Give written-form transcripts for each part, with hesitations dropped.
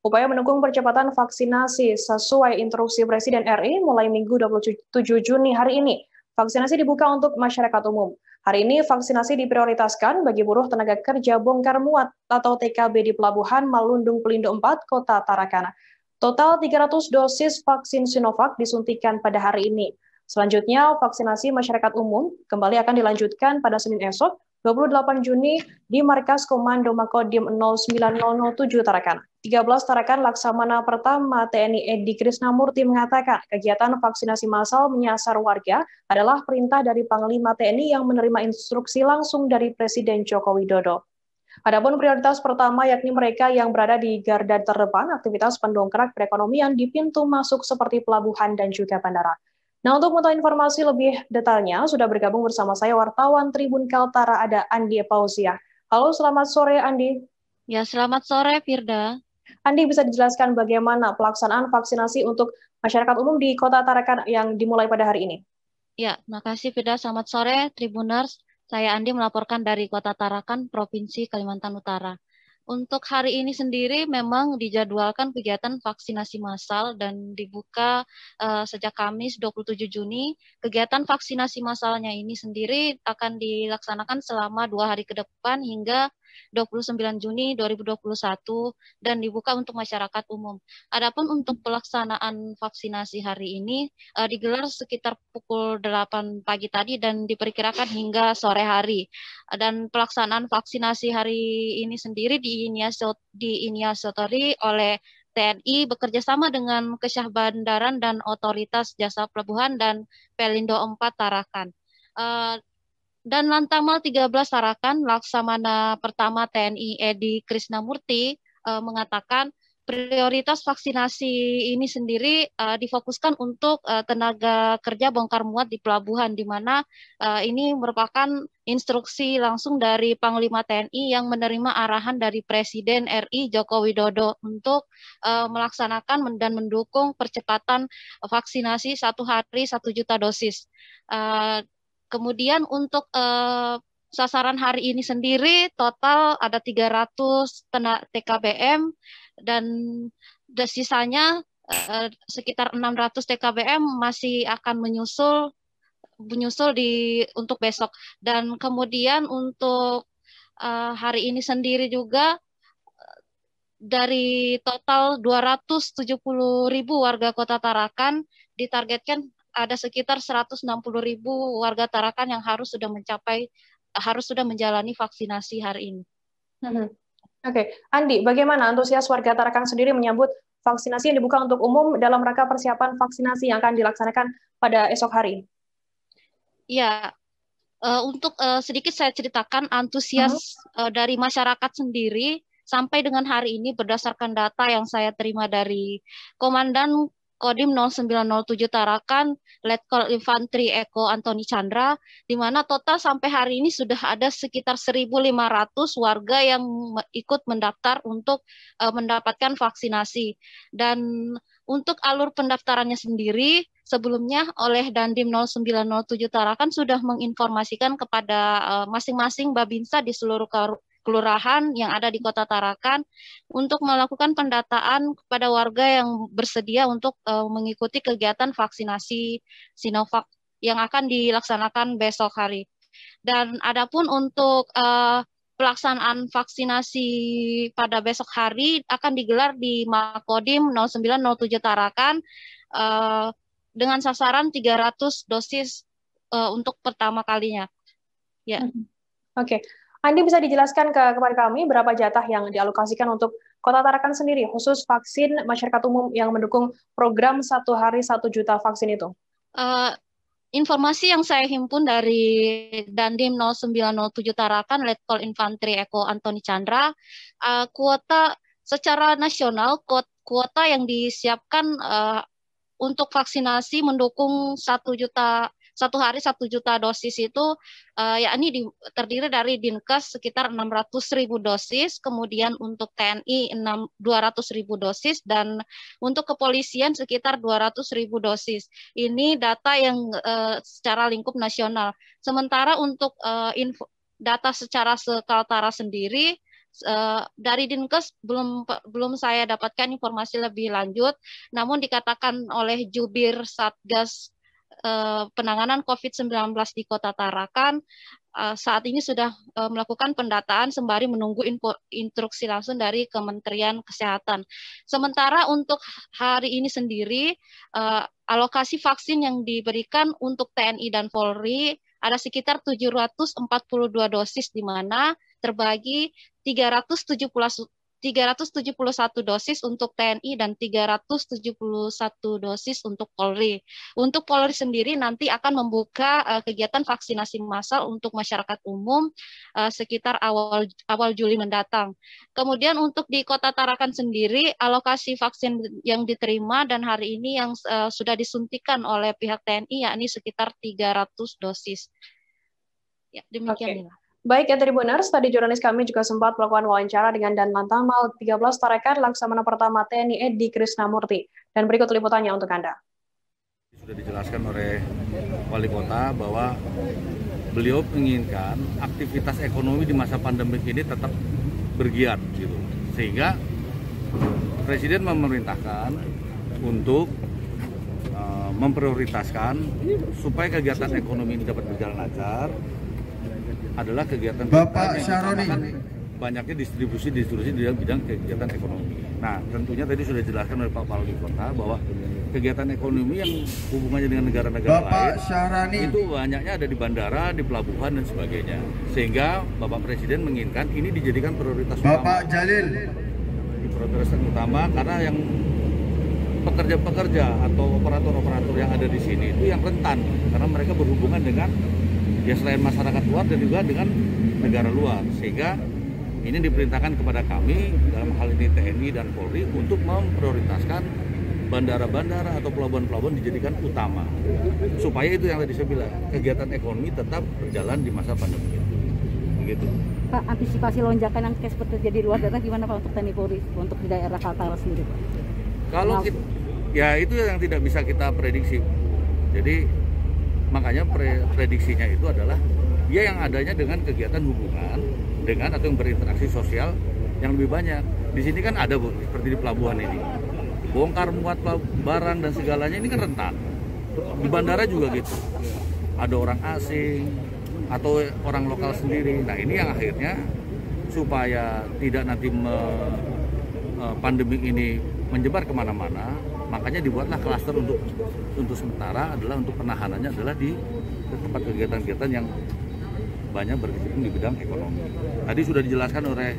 Upaya mendukung percepatan vaksinasi sesuai instruksi Presiden RI mulai Minggu 27 Juni hari ini. Vaksinasi dibuka untuk masyarakat umum. Hari ini vaksinasi diprioritaskan bagi buruh tenaga kerja bongkar muat atau TKB di Pelabuhan Malundung Pelindo 4, Kota Tarakan. Total 300 dosis vaksin Sinovac disuntikan pada hari ini. Selanjutnya, vaksinasi masyarakat umum kembali akan dilanjutkan pada Senin esok, 28 Juni di Markas Komando Makodim 09007 Tarakan. 13 Tarakan Laksamana Pertama TNI Edi Krisnamurti mengatakan kegiatan vaksinasi massal menyasar warga adalah perintah dari Panglima TNI yang menerima instruksi langsung dari Presiden Joko Widodo. Adapun prioritas pertama yakni mereka yang berada di garda terdepan aktivitas pendongkrak perekonomian di pintu masuk seperti pelabuhan dan juga bandara. Nah, untuk mengetahui informasi lebih detailnya, sudah bergabung bersama saya wartawan Tribun Kaltara ada Andi Pauzia. Halo, selamat sore Andi. Ya, selamat sore Firda. Andi bisa dijelaskan bagaimana pelaksanaan vaksinasi untuk masyarakat umum di Kota Tarakan yang dimulai pada hari ini? Ya, makasih Firda. Selamat sore Tribuners. Saya Andi melaporkan dari Kota Tarakan, Provinsi Kalimantan Utara. Untuk hari ini sendiri memang dijadwalkan kegiatan vaksinasi massal dan dibuka sejak Kamis 27 Juni. Kegiatan vaksinasi massalnya ini sendiri akan dilaksanakan selama 2 hari ke depan hingga 29 Juni 2021 dan dibuka untuk masyarakat umum. Adapun untuk pelaksanaan vaksinasi hari ini digelar sekitar pukul 8 pagi tadi dan diperkirakan hingga sore hari. Dan pelaksanaan vaksinasi hari ini sendiri diinisiatori oleh TNI bekerja sama dengan Kesyah Bandaran dan Otoritas Jasa Pelabuhan dan Pelindo 4 Tarakan. Dan Lantamal 13 Tarakan, Laksamana Pertama TNI Edi Krisnamurti mengatakan prioritas vaksinasi ini sendiri difokuskan untuk tenaga kerja bongkar muat di pelabuhan, di mana ini merupakan instruksi langsung dari Panglima TNI yang menerima arahan dari Presiden RI Joko Widodo untuk melaksanakan dan mendukung percepatan vaksinasi 1 hari 1 juta dosis. Kemudian untuk sasaran hari ini sendiri total ada 300 TKBM dan sisanya sekitar 600 TKBM masih akan menyusul untuk besok. Dan kemudian untuk hari ini sendiri juga dari total 270.000 warga Kota Tarakan ditargetkan ada sekitar 160.000 warga Tarakan yang harus sudah menjalani vaksinasi hari ini. Oke, Andi, bagaimana antusias warga Tarakan sendiri menyambut vaksinasi yang dibuka untuk umum dalam rangka persiapan vaksinasi yang akan dilaksanakan pada esok hari? Ya, untuk sedikit saya ceritakan antusias dari masyarakat sendiri sampai dengan hari ini berdasarkan data yang saya terima dari Komandan Kodim 0907 Tarakan, Letkol Infantri Eko Antoni Chandra, di mana total sampai hari ini sudah ada sekitar 1.500 warga yang ikut mendaftar untuk mendapatkan vaksinasi. Dan untuk alur pendaftarannya sendiri, sebelumnya oleh Dandim 0907 Tarakan sudah menginformasikan kepada masing-masing Babinsa di seluruh kelurahan yang ada di Kota Tarakan untuk melakukan pendataan kepada warga yang bersedia untuk mengikuti kegiatan vaksinasi Sinovac yang akan dilaksanakan besok hari. Dan adapun untuk pelaksanaan vaksinasi pada besok hari akan digelar di Makodim 0907 Tarakan dengan sasaran 300 dosis untuk pertama kalinya. Ya. Oke. Andi bisa dijelaskan kepada kami berapa jatah yang dialokasikan untuk Kota Tarakan sendiri, khusus vaksin masyarakat umum yang mendukung program 1 hari 1 juta vaksin itu? Informasi yang saya himpun dari Dandim 0907 Tarakan, Letkol Infantri Eko Antoni Chandra, kuota secara nasional, kuota yang disiapkan untuk vaksinasi mendukung 1 hari 1 juta dosis itu yakni terdiri dari Dinkes sekitar 600.000 dosis, kemudian untuk TNI 200.000 dosis, dan untuk kepolisian sekitar 200.000 dosis. Ini data yang secara lingkup nasional. Sementara untuk data secara sekaltara sendiri, Dari Dinkes belum saya dapatkan informasi lebih lanjut, namun dikatakan oleh Jubir Satgas penanganan COVID-19 di Kota Tarakan saat ini sudah melakukan pendataan sembari menunggu instruksi langsung dari Kementerian Kesehatan. Sementara untuk hari ini sendiri, alokasi vaksin yang diberikan untuk TNI dan Polri ada sekitar 742 dosis, di mana terbagi 371 dosis untuk TNI dan 371 dosis untuk Polri. Untuk Polri sendiri nanti akan membuka kegiatan vaksinasi massal untuk masyarakat umum sekitar awal Juli mendatang. Kemudian untuk di Kota Tarakan sendiri, alokasi vaksin yang diterima dan hari ini yang sudah disuntikan oleh pihak TNI yakni sekitar 300 dosis. Ya, demikian. Okay. Baik ya Tribuners, tadi jurnalis kami juga sempat melakukan wawancara dengan Danlan Tamal 13 Tarakan Laksamana Pertama TNI Edi Krisnamurti. Dan berikut liputannya untuk Anda. Sudah dijelaskan oleh Wali Kota bahwa beliau menginginkan aktivitas ekonomi di masa pandemi ini tetap bergiat, gitu. Sehingga Presiden memerintahkan untuk memprioritaskan supaya kegiatan ekonomi ini dapat berjalan lancar adalah kegiatan Bapak Syaroni, banyaknya distribusi di dalam bidang kegiatan ekonomi. Nah, tentunya tadi sudah dijelaskan oleh Pak Wali Kota bahwa kegiatan ekonomi yang hubungannya dengan negara-negara lain Syarani itu banyaknya ada di bandara, di pelabuhan dan sebagainya. Sehingga Bapak Presiden menginginkan ini dijadikan prioritas Bapak utama. Jalil, Prioritas utama karena yang pekerja-pekerja atau operator-operator yang ada di sini itu yang rentan karena mereka berhubungan dengan selain masyarakat luar dan juga dengan negara luar, sehingga ini diperintahkan kepada kami dalam hal ini TNI dan Polri untuk memprioritaskan bandara-bandara atau pelabuhan-pelabuhan dijadikan utama supaya itu yang tadi saya bilang kegiatan ekonomi tetap berjalan di masa pandemi itu. Begitu. Pak, antisipasi lonjakan yang seperti terjadi di luar daerah gimana Pak untuk TNI Polri untuk di daerah Kaltara sendiri Pak? Kalau kita, ya itu yang tidak bisa kita prediksi. Jadi makanya prediksinya itu adalah ya yang adanya dengan kegiatan hubungan dengan atau yang berinteraksi sosial yang lebih banyak. Di sini kan ada Bu, seperti di pelabuhan ini. Bongkar muat barang dan segalanya ini kan rentan. Di bandara juga gitu. Ada orang asing atau orang lokal sendiri. Nah, ini yang akhirnya supaya tidak nanti pandemi ini menyebar kemana-mana, makanya dibuatlah klaster untuk sementara adalah untuk penahanannya adalah di tempat kegiatan-kegiatan yang banyak berkecimpung di bidang ekonomi. Tadi sudah dijelaskan oleh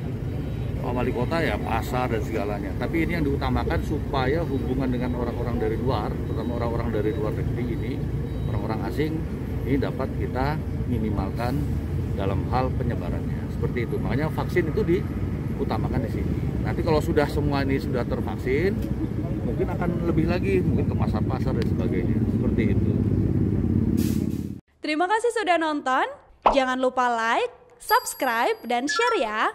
Pak Wali Kota ya pasar dan segalanya. Tapi ini yang diutamakan supaya hubungan dengan orang-orang dari luar, terutama orang-orang dari luar negeri ini, orang-orang asing ini dapat kita minimalkan dalam hal penyebarannya. Seperti itu. Makanya vaksin itu diutamakan di sini. Nanti kalau sudah semua ini sudah tervaksin, mungkin akan lebih lagi, mungkin ke pasar-pasar dan sebagainya. Seperti itu. Terima kasih sudah nonton. Jangan lupa like, subscribe, dan share ya.